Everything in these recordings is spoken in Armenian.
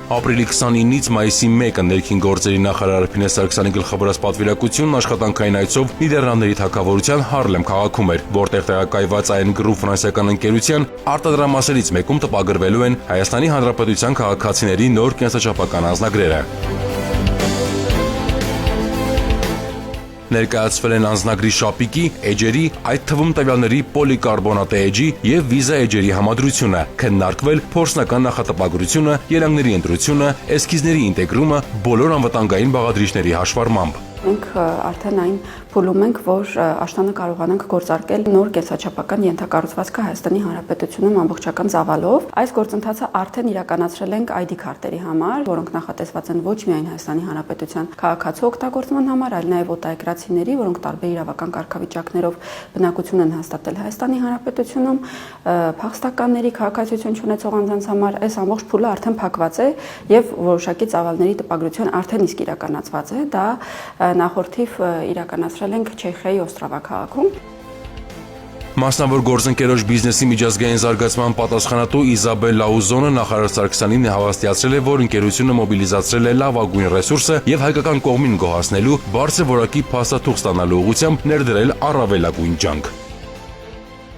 Ապրիլի 29-ից մայիսի 1-ը ներքին գործերի նախարար Փինե Սարգսյանի գլխավորած պատվիրակությունն աշխատանքային այցով Նիդերլանդների թագավորության Հարլեմ քաղաքում էր, որտեղ տեղակայված այն Group ֆրանսիական ընկերության արտադրամասերից մեկում տպագրվելու են Հայաստանի Հանրապետության քաղաքացիների նոր կենսաչափական անձնագրերը։ Ներկայացվել են անձնագրի շապիկի, էջերի, այդ թվում տվյալների պոլիկարբոնատե էջի եւ վիզա էջերի համադրությունը, քննարկվել փորձնական նախատպագրությունը, երանգների ընտրությունը, էսքիզների ինտեգրումը, բոլոր անվտանգային բաղադրիչների հաշվառմամբ։ Մենք արդեն այն փուլում ենք, որ աշտանը կարողանանք գործարկել նոր կենսաչափական ենթակառուցվածքը Հայաստանի Հանրապետությունում ամբողջական ծավալով։ Այս գործընթացը արդեն իրականացրել ենք ID քարտերի համար, որոնք նախատեսված են ոչ միայն Հայաստանի Հանրապետության քաղաքացու օգտագործման համար, այլ նաև օտարերկրացիների, որոնք տարբեր իրավական կարգավիճակներով բնակություն են հաստատել Հայաստանի Հանրապետությունում, փախստականների, քաղաքացիություն չունեցող անձանց համար այս ամբողջ փուլը արդեն փակված է եւ որոշակի ծավալների տպագրություն արդեն իսկ իրականացված է։ Դա նախորդիվ իրականացրել ենք Չեխիայի Օստրավա քաղաքում։ Մասնավոր գործընկերոջ բիզնեսի միջազգային զարգացման պատասխանատու Իզաբել Լաուզոնը նախարար Սարգսյանին հավաստիացրել է, որ ընկերությունը մոբիլիզացրել է լավագույն ռեսուրսը եւ հայկական կողմին գոհացնելու բարձր որակի փաստաթուղթ ստանալու ուղղությամբ ներդրել առավելագույն ջանք։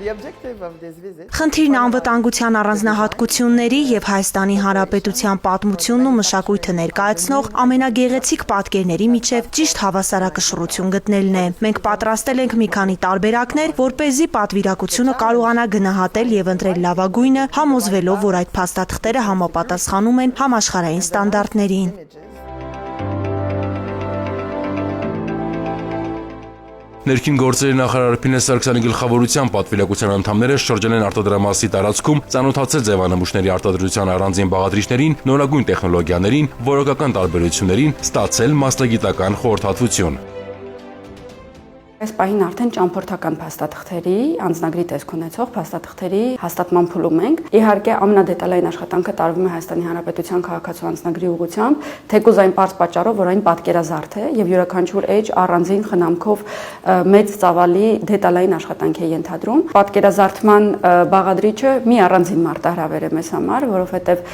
Խնդիրն անվտանգության առանձնահատկությունների եւ Հայաստանի Հանրապետության պատմությունն ու մշակույթը ներկայացնող ամենագեղեցիկ պատկերների միջև ճիշտ հավասարակշռություն գտնելն է։ Մենք պատրաստել ենք մի քանի տարբերակներ, որպեսզի պատվիրակությունը կարողանա գնահատել եւ ընտրել լավագույնը, համոզվելով, որ այդ փաստաթղթերը համապատասխանում են համաշխարհային ստանդարտներին։ Ներքին գործերի նախարար Փինե Սարգսյանի գլխավորությամբ պատվիրակության անդամները շրջել են արտադրամասի տարածքում, ծանոթացել ձևանմուշների արտադրության առանձին բաղադրիչներին, նորագույն տեխնոլոգիաներին, որակական տարբերություններին, ստացել մասնագիտական խորհրդատվություն։ Այս պահին արդեն ճամփորդական փաստաթղթերի, անձնագրի տեսք ունեցող փաստաթղթերի հաստատման փուլում ենք։ Իհարկե, ամենադետալային աշխատանքը տարվում է Հայաստանի Հանրապետության քաղաքացու անձնագրի ուղղությամբ, թեկուզ այն պարզ պատճառով, որ այն պատկերազարդ է եւ յուրաքանչյուր էջ առանձին խնամքով մեծ ծավալի դետալային աշխատանք է ենթադրում։ Պատկերազարդման բաղադրիչը մի առանձին մարտահրավեր է մեզ համար, որովհետեւ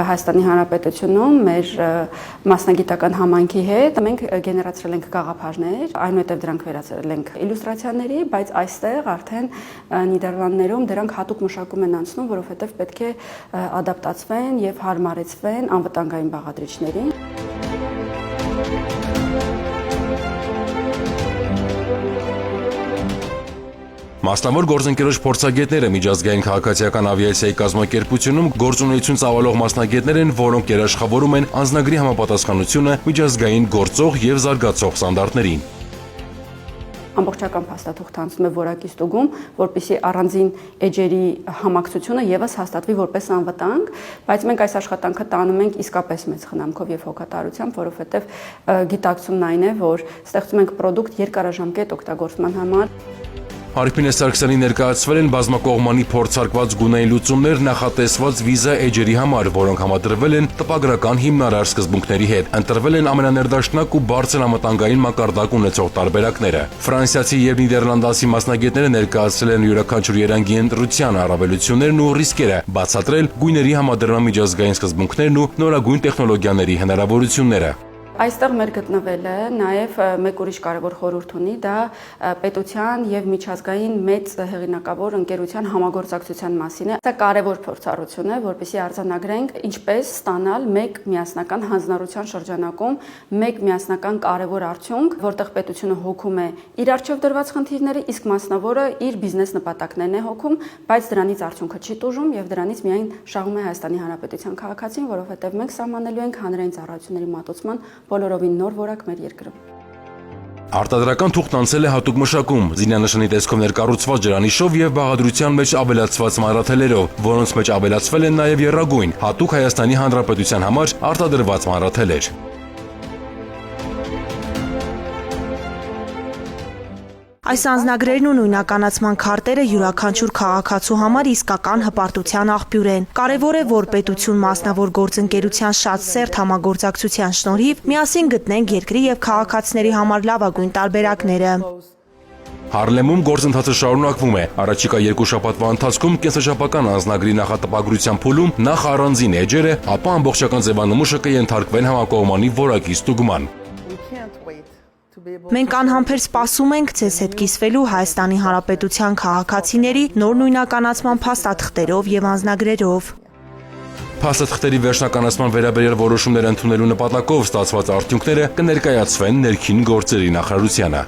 Հայաստանի Հանրապետությունում մեր մասնագիտական համայնքի հետ մենք գեներացրել ենք գաղափարներ, այնուհետեւ դրանք վերածել ենք իլյուստրացիաների, բայց այստեղ արդեն Նիդերլանդներում դրանք հատուկ մշակում են անցնում, որովհետև պետք է ադապտացվեն եւ հարմարեցվեն անվտանգային բաղադրիչներին։ Մասնավոր գործընկերոջ փորձագետները միջազգային քաղաքացիական ավիացիայի կազմակերպությունում գործունեություն ծավալող մասնագետներ են, որոնք երաշխավորում են անձնագրի համապատասխանությունը միջազգային գործող եւ զարգացող ստանդարտներին։ Ամբողջական փաստաթուղթը անցնում է որակի ստուգում, որպեսզի առանձին էջերի համակցությունը եւս հաստատվի որպես անվտանգ, բայց մենք այս աշխատանքը տանում ենք իսկապես մեծ խնամքով եւ հոգատարությամբ, որովհետեւ գիտակցումն այն է, որ ստեղծում ենք ապրանք երկարաժամկետ օգտագործման համար։ Փինե Սարգսյանի ներկայացվել են բազմակողմանի փորձարկված գունային լուծումներ նախատեսված վիզա էջերի համար, որոնք համադրվել են տպագրական հիմնարար սկզբունքների հետ։ Ընտրվել են ամենաներդաշնակ ու բարձր անվտանգային մակարդակ ունեցող տարբերակները։ Ֆրանսիացի եւ նիդերլանդացի մասնագետները ներկայացրել են յուրաքանչյուր երանգի ընտրության առավելություններն ու ռիսկերը, բացատրել գույների համադրման միջազգային սկզբունքներն ու նորագույն տեխնոլոգիաների հնարավորությունները։ Այստեղ մեր գտնվելը նաև մեկ ուրիշ կարևոր խորհուրդ ունի, դա պետության եւ միջազգային մեծ հեղինակավոր ընկերության համագործակցության մասին է։ Սա կարևոր փորձառություն է, որպեսզի արձանագրենք ինչպես ստանալ մեկ միասնական հանձնառության շրջանակում մեկ միասնական կարևոր արդյունք, որտեղ պետությունը հոգում է իր արժեվ դրված խնդիրները, իսկ մասնավորը իր բիզնես նպատակներն է հոգում, բայց դրանից արդյունքը չի տուժում եւ դրանից միայն շահում է Հայաստանի Հանրապետության քաղաքացին, որովհետեւ մենք սահմանելու ենք հանրային ծառայությունների մատուցման բոլորովին նոր որակ մեր երկրում։ Արտադրական թուղթն անցել է հատուկ մշակում, զինանշանի տեսքով ներկառուցված ջրանիշով եւ բաղադրության մեջ ավելացված մանրաթելերով, որոնց մեջ ավելացվել են նաեւ եռագույն, հատուկ Հայաստանի Հանրապետության համար արտադրված մանրաթելեր։ Այս անձնագրերն ու նույնականացման քարտերը յուրաքանչյուր քաղաքացու համար իսկական հպարտության աղբյուր են։ Կարևոր է, որ պետություն մասնավոր գործընկերության շատ սերտ համագործակցության շնորհիվ միասին գտնենք երկրի եւ քաղաքացիների համար լավագույն տարբերակները։ Հարլեմում գործընթացը շարունակվում է։ Առաջիկա 2 շաբաթվա ընթացքում կենսաշապական անձնագրի նախատպագրության փուլում նախ առանձին էջերը, ապա ամբողջական ձևանմուշը կենթարկվեն համակողմանի որակի ստուգման։ Մենք անհամբեր սպասում ենք ձեզ հետ կիսվելու Հայաստանի Հանրապետության քաղաքացիների նոր նույնականացման փաստաթղթերով եւ անձնագրերով։ Փաստաթղթերի վերջնականացման վերաբերյալ որոշումներ ընդունելու նպատակով ստացված արդյունքները կներկայացվեն ներքին գործերի նախարարությանը։